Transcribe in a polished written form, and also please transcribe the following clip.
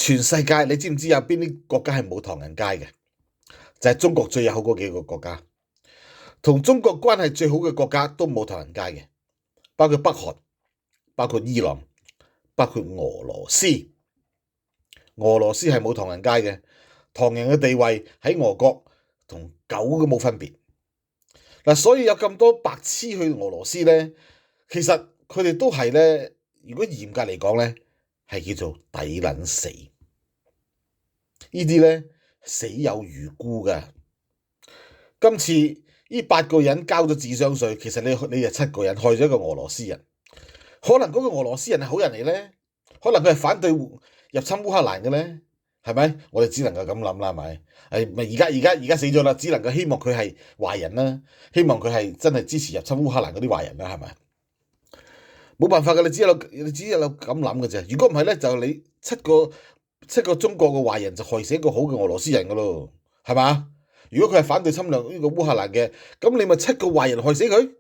全世界你知唔知有邊啲國家係冇唐人街嘅？就係中國最友好嗰幾個國家，同中國關係最好嘅國家都冇唐人街嘅，包括北韓、包括伊朗、包括俄羅斯。俄羅斯係冇唐人街嘅，唐人嘅地位喺俄國同狗都冇分別。嗱，所以有咁多白痴去俄羅斯呢，其實佢哋都係呢，如果嚴格嚟講呢，係叫做抵撚死。呢啲呢，死有餘辜㗎。今次呢8個人交咗智商稅，其實你就7個人害咗一個俄羅斯人。可能嗰個俄羅斯人係好人嚟呢，可能佢係反對入侵烏克蘭嘅呢，係咪？我哋只能夠咁諗啦，係咪？而家死咗啦，只能夠希望佢係壞人啦，希望佢係真係支持入侵烏克蘭嗰啲壞人啦，係咪？冇辦法㗎，你只有咁諗嘅啫。如果唔係咧，就你七個中國嘅壞人就害死一個好嘅俄羅斯人㗎咯，係嘛？如果佢係反對侵略呢個烏克蘭嘅，咁你咪7個壞人害死佢。